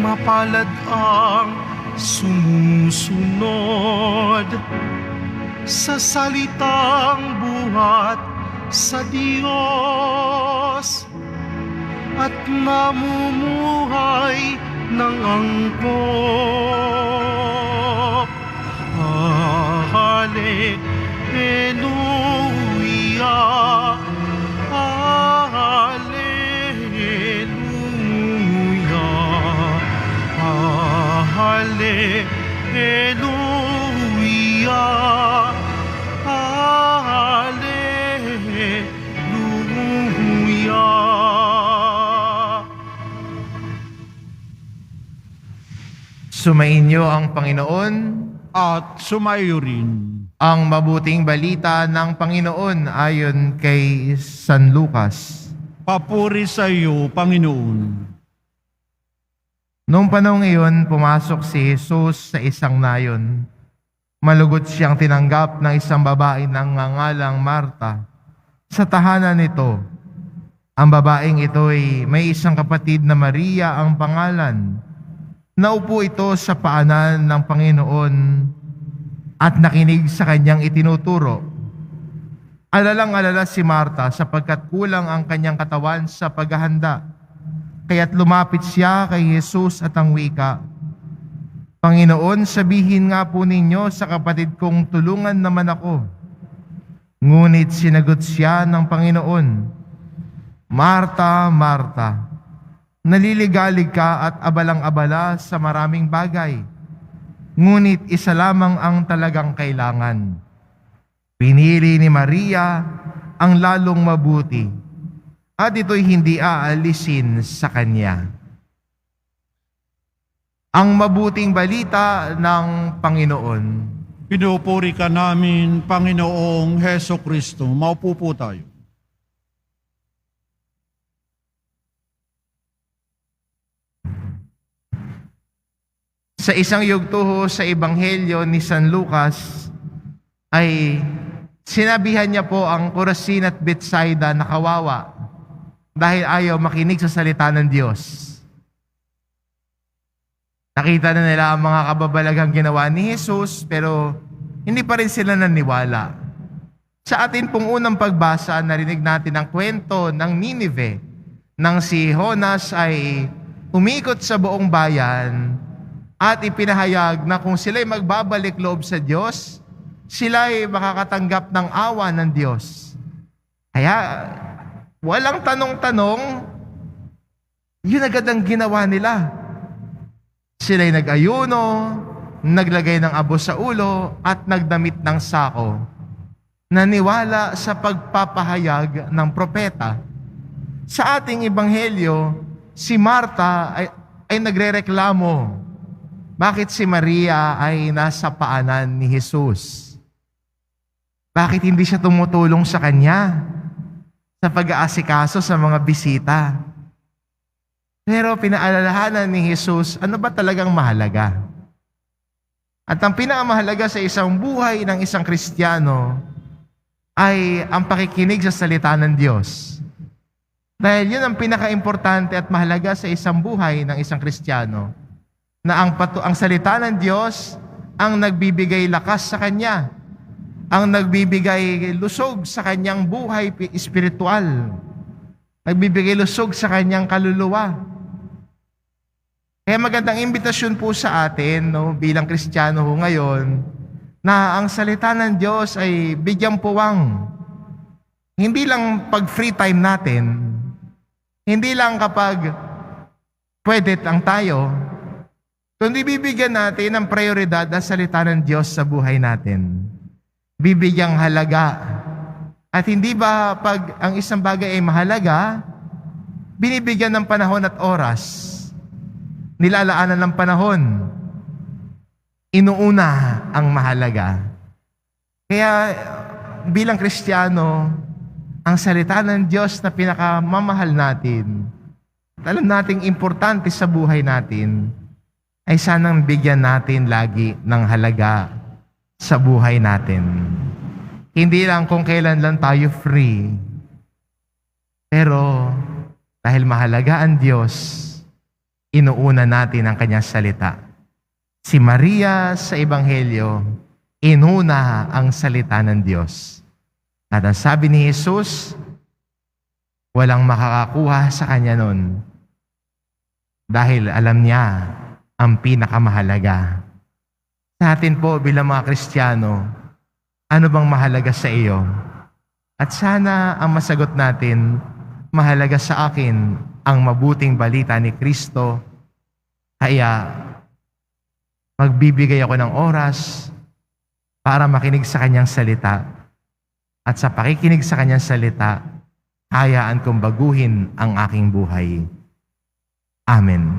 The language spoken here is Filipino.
mapalad ang sumusunod sa salitang buhat sa Diyos at namumuhay ng angkop. Hallelujah, Hallelujah, Hallelujah, Hallelujah. Sumainyo ang Panginoon. At sumayo rin. Ang mabuting balita ng Panginoon ayon kay San Lucas. Papuri sa iyo, Panginoon. Noong panahong iyon, pumasok si Jesus sa isang nayon. Malugod siyang tinanggap ng isang babae ng ngangalang Marta. Sa tahanan nito, ang babaeng ito'y may isang kapatid na Maria ang pangalan. Naupo ito sa paanan ng Panginoon at nakinig sa kanyang itinuturo. Alalang-alala si Marta sapagkat kulang ang kanyang katawan sa paghahanda. Kaya't lumapit siya kay Jesus at ang wika, "Panginoon, sabihin nga po ninyo sa kapatid kong tulungan naman ako." Ngunit sinagot siya ng Panginoon, "Marta, Marta, naliligalig ka at abalang-abala sa maraming bagay. Ngunit isa lamang ang talagang kailangan. Pinili ni Maria ang lalong mabuti, at ito'y hindi aalisin sa kanya." Ang mabuting balita ng Panginoon. Pinupuri ka namin, Panginoong Heso Kristo. Maupo po tayo. Sa isang yugto sa Ebanghelyo ni San Lucas ay sinabihan niya po ang Chorazin at Bethsaida na kawawa dahil ayaw makinig sa salita ng Diyos. Nakita na nila ang mga kababalaghang ginawa ni Jesus pero hindi pa rin sila naniwala. Sa atin pong unang pagbasa, narinig natin ang kwento ng Ninive nang si Jonas ay umikot sa buong bayan at ipinahayag na kung sila'y magbabalik loob sa Diyos, sila'y makakatanggap ng awa ng Diyos. Kaya, walang tanong-tanong, yun agad ang ginawa nila. Sila'y nag-ayuno, naglagay ng abo sa ulo, at nagdamit ng sako. Naniwala sa pagpapahayag ng propeta. Sa ating ebanghelyo, si Marta ay nagrereklamo. Bakit si Maria ay nasa paanan ni Jesus? Bakit hindi siya tumutulong sa kanya sa pag-aasikaso sa mga bisita? Pero pinaalalahanan ni Jesus, ano ba talagang mahalaga? At ang pinakamahalaga sa isang buhay ng isang Kristiyano ay ang pakikinig sa salita ng Diyos. Dahil yun ang pinaka-importante at mahalaga sa isang buhay ng isang Kristiyano, na ang salita ng Diyos ang nagbibigay lakas sa Kanya, ang nagbibigay lusog sa Kanyang buhay espiritual, nagbibigay lusog sa Kanyang kaluluwa. Kaya magandang imbitasyon po sa atin, bilang Kristiyano ngayon, na ang salita ng Diyos ay bigyang puwang. Hindi lang pag free time natin, hindi lang kapag pwede ang tayo, kundi bibigyan natin ng prioridad ang salita ng Diyos sa buhay natin. Bibigyang halaga. At hindi ba pag ang isang bagay ay mahalaga, binibigyan ng panahon at oras, nilalaanan ng panahon, inuuna ang mahalaga. Kaya bilang Kristiyano, ang salita ng Diyos na pinakamamahal natin, at alam nating importante sa buhay natin, ay sanang bigyan natin lagi ng halaga sa buhay natin. Hindi lang kung kailan lang tayo free. Pero dahil mahalaga ang Diyos, inuuna natin ang kanyang salita. Si Maria sa Ebanghelyo, inuna ang salita ng Diyos. At ang sabi ni Jesus, walang makakakuha sa kanya nun dahil alam niya ang pinakamahalaga. Sa atin po bilang mga Kristiyano, ano bang mahalaga sa iyo? At sana ang masagot natin, mahalaga sa akin ang mabuting balita ni Kristo, kaya magbibigay ako ng oras para makinig sa kanyang salita. At sa pakikinig sa kanyang salita, hayaan kong baguhin ang aking buhay. Amen.